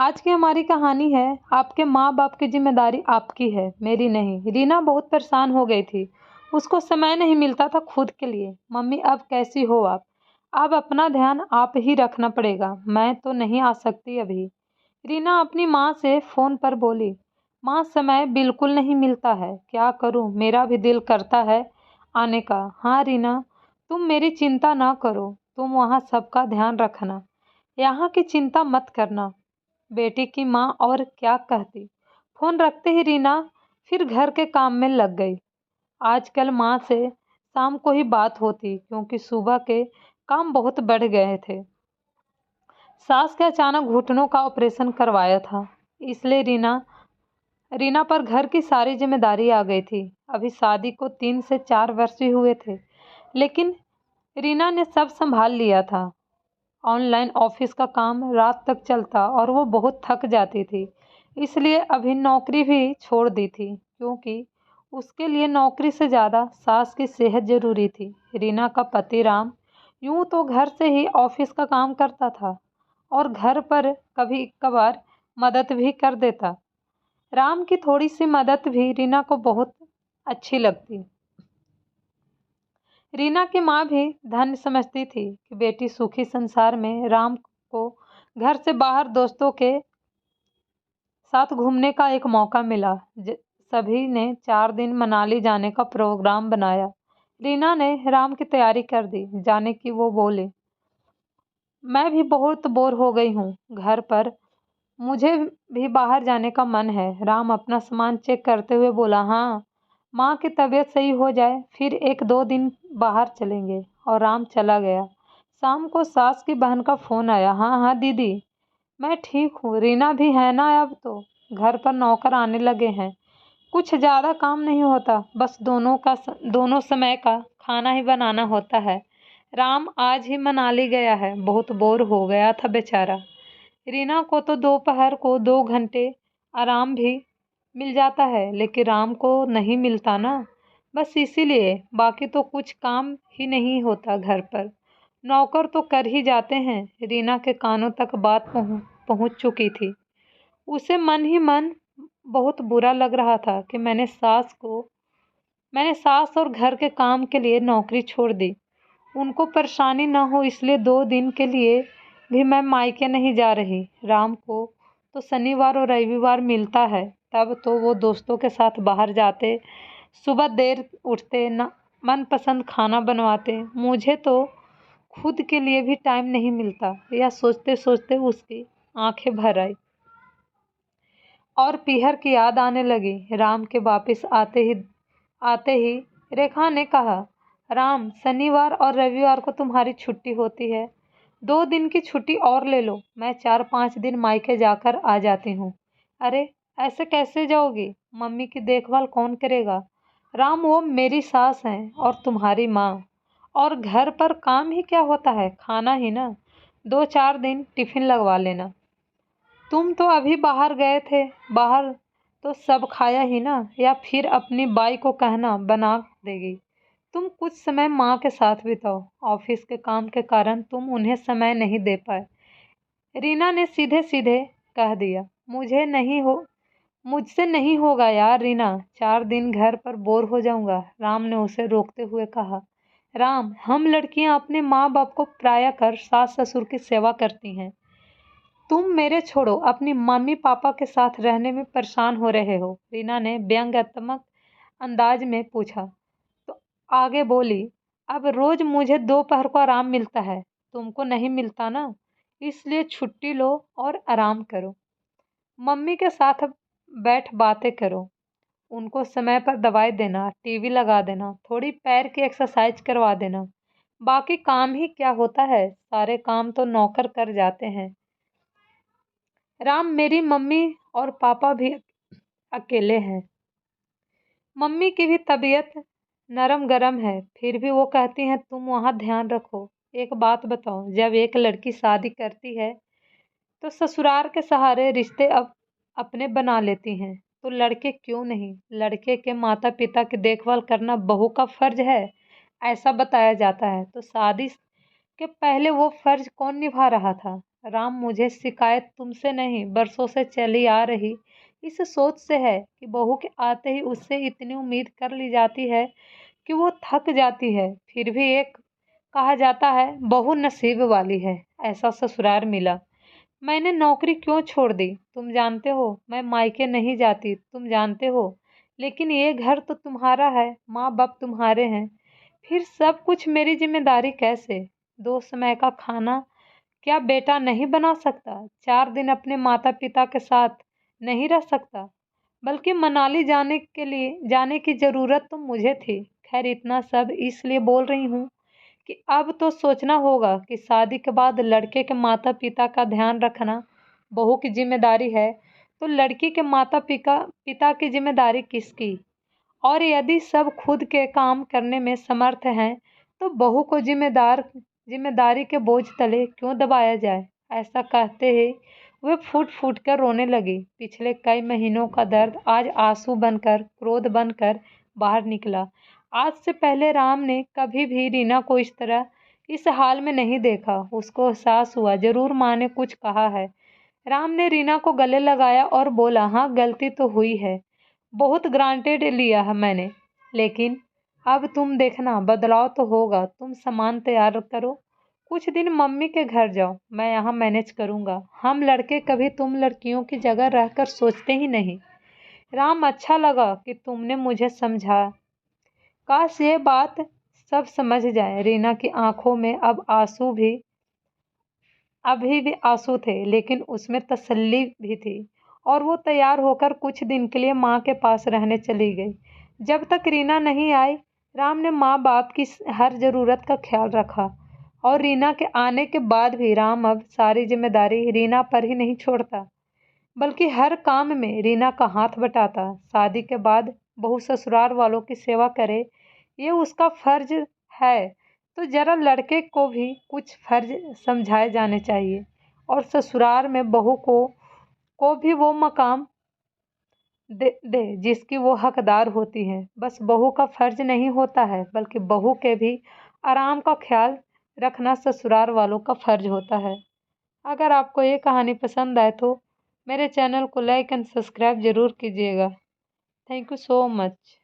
आज की हमारी कहानी है आपके माँ बाप की जिम्मेदारी आपकी है, मेरी नहीं। रीना बहुत परेशान हो गई थी। उसको समय नहीं मिलता था खुद के लिए। मम्मी अब कैसी हो आप? अब अपना ध्यान आप ही रखना पड़ेगा, मैं तो नहीं आ सकती अभी। रीना अपनी माँ से फोन पर बोली, माँ समय बिल्कुल नहीं मिलता है, क्या करूँ, मेरा भी दिल करता है आने का। हाँ रीना, तुम मेरी चिंता ना करो, तुम वहाँ सबका ध्यान रखना, यहाँ की चिंता मत करना। बेटी की माँ और क्या कहती। फोन रखते ही रीना फिर घर के काम में लग गई। आजकल माँ से शाम को ही बात होती क्योंकि सुबह के काम बहुत बढ़ गए थे। सास के अचानक घुटनों का ऑपरेशन करवाया था, इसलिए रीना रीना पर घर की सारी जिम्मेदारी आ गई थी। अभी शादी को 3 से 4 वर्ष ही हुए थे, लेकिन रीना ने सब संभाल लिया था। ऑनलाइन ऑफिस का काम रात तक चलता और वो बहुत थक जाती थी, इसलिए अभी नौकरी भी छोड़ दी थी क्योंकि उसके लिए नौकरी से ज़्यादा सास की सेहत जरूरी थी। रीना का पति राम यूं तो घर से ही ऑफिस का काम करता था और घर पर कभी कभार मदद भी कर देता। राम की थोड़ी सी मदद भी रीना को बहुत अच्छी लगती। रीना की माँ भी धन्य समझती थी कि बेटी सुखी। संसार में राम को घर से बाहर दोस्तों के साथ घूमने का एक मौका मिला। सभी ने 4 दिन मनाली जाने का प्रोग्राम बनाया। रीना ने राम की तैयारी कर दी जाने की। वो बोले, मैं भी बहुत बोर हो गई हूँ घर पर, मुझे भी बाहर जाने का मन है। राम अपना सामान चेक करते हुए बोला, हाँ, माँ की तबीयत सही हो जाए फिर 1-2 दिन बाहर चलेंगे। और राम चला गया। शाम को सास की बहन का फोन आया, हाँ हाँ दीदी, मैं ठीक हूँ। रीना भी है ना? अब तो घर पर नौकर आने लगे हैं, कुछ ज़्यादा काम नहीं होता, बस दोनों समय का खाना ही बनाना होता है। राम आज ही मनाली गया है, बहुत बोर हो गया था बेचारा। रीना को तो दोपहर को 2 घंटे आराम भी मिल जाता है, लेकिन राम को नहीं मिलता ना, बस इसीलिए। बाकी तो कुछ काम ही नहीं होता घर पर, नौकर तो कर ही जाते हैं। रीना के कानों तक बात पहुंच चुकी थी। उसे मन ही मन बहुत बुरा लग रहा था कि मैंने सास और घर के काम के लिए नौकरी छोड़ दी। उनको परेशानी ना हो इसलिए 2 दिन के लिए भी मैं मायके नहीं जा रही। राम को तो शनिवार और रविवार मिलता है, तब तो वो दोस्तों के साथ बाहर जाते, सुबह देर उठते, ना मनपसंद खाना बनवाते। मुझे तो खुद के लिए भी टाइम नहीं मिलता। यह सोचते सोचते उसकी आंखें भर आई और पीहर की याद आने लगी। राम के वापस आते ही रेखा ने कहा, राम, शनिवार और रविवार को तुम्हारी छुट्टी होती है, 2 दिन की छुट्टी और ले लो, मैं 4-5 दिन मायके जाकर आ जाती हूँ। अरे, ऐसे कैसे जाओगी? मम्मी की देखभाल कौन करेगा? राम, वो मेरी सास हैं और तुम्हारी माँ, और घर पर काम ही क्या होता है, खाना ही ना। 2-4 दिन टिफिन लगवा लेना। तुम तो अभी बाहर गए थे, बाहर तो सब खाया ही ना, या फिर अपनी बाई को कहना बना देगी। तुम कुछ समय माँ के साथ बिताओ, ऑफिस के काम के कारण तुम उन्हें समय नहीं दे पाए। रीना ने सीधे सीधे कह दिया, मुझसे नहीं होगा यार रीना, 4 दिन घर पर बोर हो जाऊंगा। राम ने उसे रोकते हुए कहा, राम, हम लड़कियां अपने माँ बाप को पराया कर सास ससुर की सेवा करती हैं। तुम मेरे छोड़ो, अपनी मम्मी पापा के साथ रहने में परेशान हो रहे हो। रीना ने व्यंग्यात्मक अंदाज में पूछा तो आगे बोली, अब रोज मुझे दोपहर को आराम मिलता है, तुमको नहीं मिलता ना, इसलिए छुट्टी लो और आराम करो। मम्मी के साथ बैठ बातें करो, उनको समय पर दवाई देना, टीवी लगा देना, थोड़ी पैर की एक्सरसाइज करवा देना। बाकी काम ही क्या होता है, सारे काम तो नौकर कर जाते हैं। राम, मेरी मम्मी और पापा भी अकेले हैं। मम्मी की भी तबीयत नरम गरम है, फिर भी वो कहती हैं तुम वहाँ ध्यान रखो। एक बात बताओ, जब एक लड़की शादी करती है तो ससुराल के सहारे रिश्ते अब अपने बना लेती हैं, तो लड़के क्यों नहीं? लड़के के माता पिता की देखभाल करना बहू का फर्ज है, ऐसा बताया जाता है। तो शादी के पहले वो फर्ज कौन निभा रहा था? राम, मुझे शिकायत तुमसे नहीं, बरसों से चली आ रही इस सोच से है कि बहू के आते ही उससे इतनी उम्मीद कर ली जाती है कि वो थक जाती है। फिर भी एक कहा जाता है बहू नसीब वाली है, ऐसा ससुराल मिला। मैंने नौकरी क्यों छोड़ दी? तुम जानते हो मैं मायके नहीं जाती, तुम जानते हो। लेकिन ये घर तो तुम्हारा है, माँ बाप तुम्हारे हैं। फिर सब कुछ मेरी जिम्मेदारी कैसे? दो समय का खाना क्या बेटा नहीं बना सकता? 4 दिन अपने माता पिता के साथ नहीं रह सकता? बल्कि मनाली जाने की जरूरत तो मुझे थी। खैर, इतना सब इसलिए बोल रही हूँ कि अब तो सोचना होगा कि शादी के बाद लड़के के माता पिता का ध्यान रखना बहू की जिम्मेदारी है, तो लड़की के माता पिता की जिम्मेदारी किसकी? और यदि सब खुद के काम करने में समर्थ हैं, तो बहू को जिम्मेदारी के बोझ तले क्यों दबाया जाए? ऐसा कहते ही वे फूट फूट कर रोने लगी। पिछले कई महीनों का दर्द आज आंसू बनकर, क्रोध बनकर बाहर निकला। आज से पहले राम ने कभी भी रीना को इस हाल में नहीं देखा। उसको एहसास हुआ जरूर माँ ने कुछ कहा है। राम ने रीना को गले लगाया और बोला, हाँ, गलती तो हुई है, बहुत ग्रांटेड लिया है मैंने, लेकिन अब तुम देखना बदलाव तो होगा। तुम सामान तैयार करो, कुछ दिन मम्मी के घर जाओ, मैं यहाँ मैनेज करूँगा। हम लड़के कभी तुम लड़कियों की जगह रहकर सोचते ही नहीं। राम, अच्छा लगा कि तुमने मुझे समझा। काश ये बात सब समझ जाए। रीना की आंखों में अभी भी आंसू थे, लेकिन उसमें तसल्ली भी थी, और वो तैयार होकर कुछ दिन के लिए माँ के पास रहने चली गई। जब तक रीना नहीं आई, राम ने माँ बाप की हर ज़रूरत का ख्याल रखा, और रीना के आने के बाद भी राम अब सारी जिम्मेदारी रीना पर ही नहीं छोड़ता, बल्कि हर काम में रीना का हाथ बटाता। शादी के बाद बहू ससुराल वालों की सेवा करे, ये उसका फर्ज है, तो जरा लड़के को भी कुछ फर्ज समझाए जाने चाहिए, और ससुराल में बहू को भी वो मकाम दे जिसकी वो हकदार होती है। बस बहू का फर्ज नहीं होता है, बल्कि बहू के भी आराम का ख्याल रखना ससुराल वालों का फर्ज होता है। अगर आपको ये कहानी पसंद आए तो मेरे चैनल को लाइक एंड सब्सक्राइब ज़रूर कीजिएगा। Thank you so much.